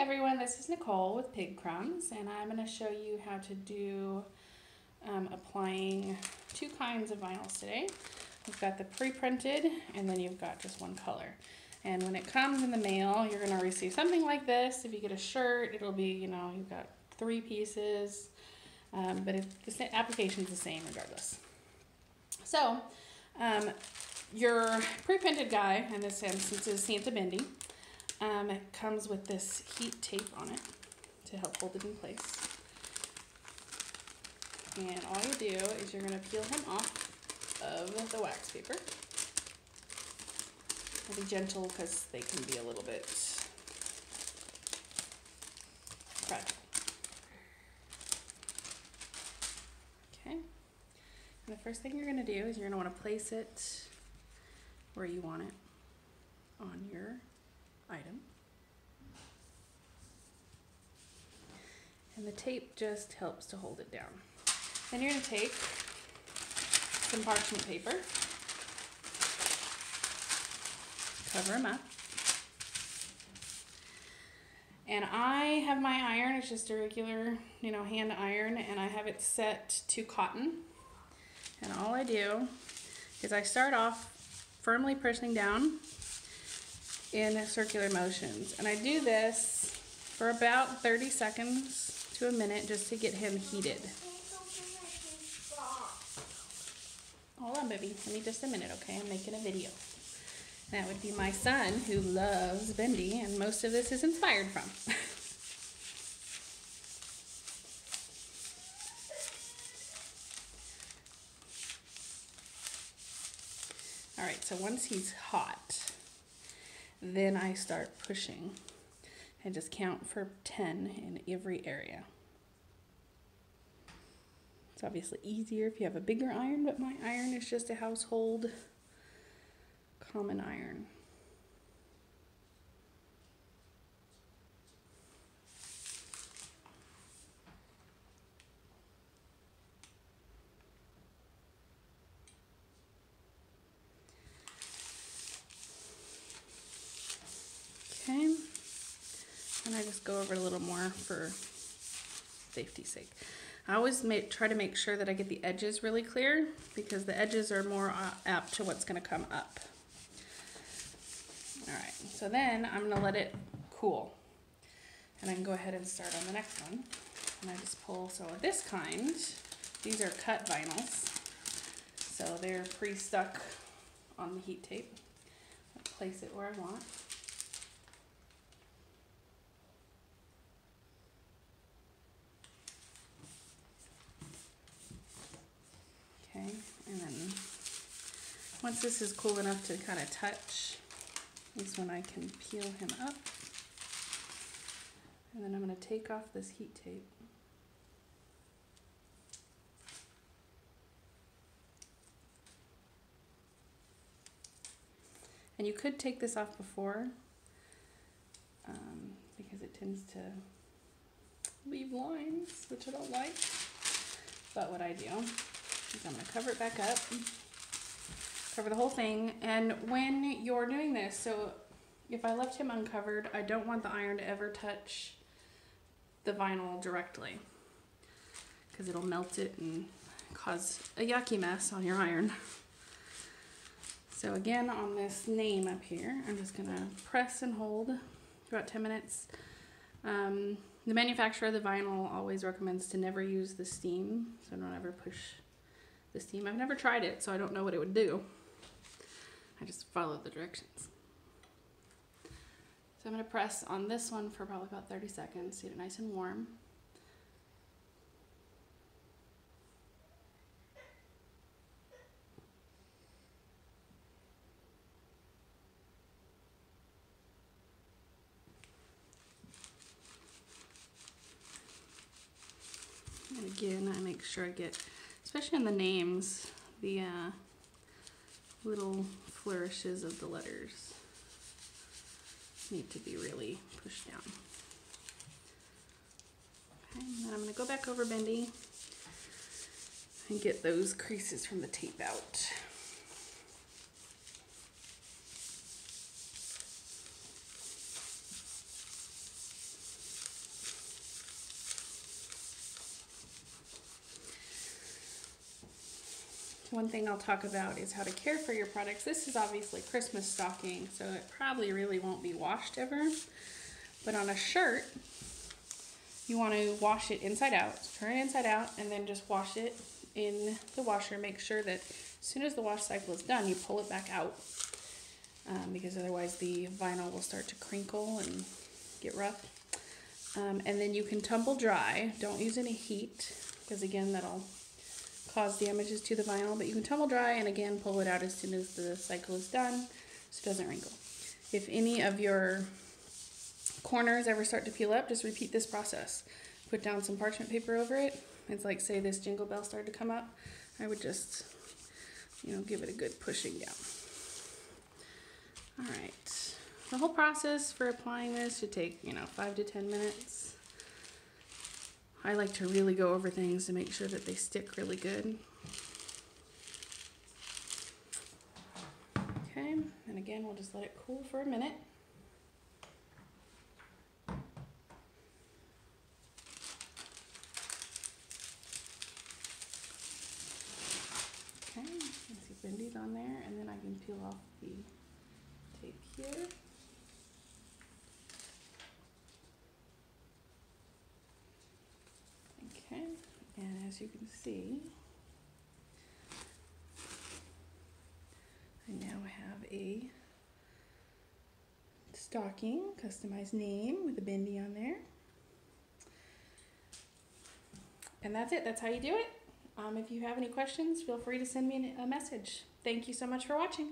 everyone, this is Nicole with Pig Crumbs, and I'm going to show you how to do applying two kinds of vinyls today. We've got the pre-printed, and then you've got just one color. And when it comes in the mail, you're going to receive something like this. If you get a shirt, it'll be, you've got 3 pieces, but the application is the same regardless. So, your pre-printed guy, in this instance is Santa Bendy, it comes with this heat tape on it to help hold it in place. And all you do is you're going to peel him off of the wax paper. Be gentle because they can be a little bit fragile. Okay. And the first thing you're going to do is you're going to want to place it where you want it on your item. And the tape just helps to hold it down. Then you're going to take some parchment paper, cover them up. And I have my iron, it's just a regular, hand iron, and I have it set to cotton. And all I do is I start off firmly pressing down in circular motions. And I do this for about 30 seconds to a minute just to get him heated. Hold on, baby. Give me just a minute, okay? I'm making a video. That would be my son, who loves Bendy, and most of this is inspired from. All right, so once he's hot, then I start pushing and just count for 10 in every area. It's obviously easier if you have a bigger iron, but my iron is just a household common iron. Okay, and I just go over it a little more for safety's sake. I always try to make sure that I get the edges really clear because the edges are more apt to what's going to come up. All right, so then I'm going to let it cool. And I can go ahead and start on the next one. And I just pull, so of this kind, these are cut vinyls. So they're pre-stuck on the heat tape. I'll place it where I want. Okay, and then once this is cool enough to kind of touch, is when I can peel him up. And then I'm going to take off this heat tape. And you could take this off before, because it tends to leave lines, which I don't like. But what I do is I'm going to cover it back up, cover the whole thing, and when you're doing this, so if I left him uncovered, I don't want the iron to ever touch the vinyl directly because it'll melt it and cause a yucky mess on your iron. So again, on this name up here, I'm just going to press and hold for about 10 minutes. The manufacturer of the vinyl always recommends to never use the steam, so don't ever push the steam. I've never tried it, so I don't know what it would do. I just follow the directions. So I'm going to press on this one for probably about 30 seconds, get it nice and warm. And again, I make sure I get, especially in the names, the little flourishes of the letters need to be really pushed down. Okay, and then I'm going to go back over Bendy and get those creases from the tape out. one thing I'll talk about is how to care for your products. This is obviously Christmas stocking, so it probably really won't be washed ever. But on a shirt, you want to wash it inside out, turn it inside out, and then just wash it in the washer. Make sure that as soon as the wash cycle is done, you pull it back out, because otherwise the vinyl will start to crinkle and get rough. And then you can tumble dry. Don't use any heat, because again, that'll cause damages to the vinyl. But you can tumble dry and again pull it out as soon as the cycle is done, so it doesn't wrinkle. If any of your corners ever start to peel up, just repeat this process. Put down some parchment paper over it. It's like, say this jingle bell started to come up, I would just, give it a good pushing down. All right, the whole process for applying this should take 5 to 10 minutes. I like to really go over things to make sure that they stick really good. Okay, and again, we'll just let it cool for a minute. Okay, let's see, Bendy's on there, and then I can peel off the tape here. Okay, and as you can see, I now have a stocking, customized name with a Bendy on there. And that's it, that's how you do it. If you have any questions, feel free to send me a message. Thank you so much for watching.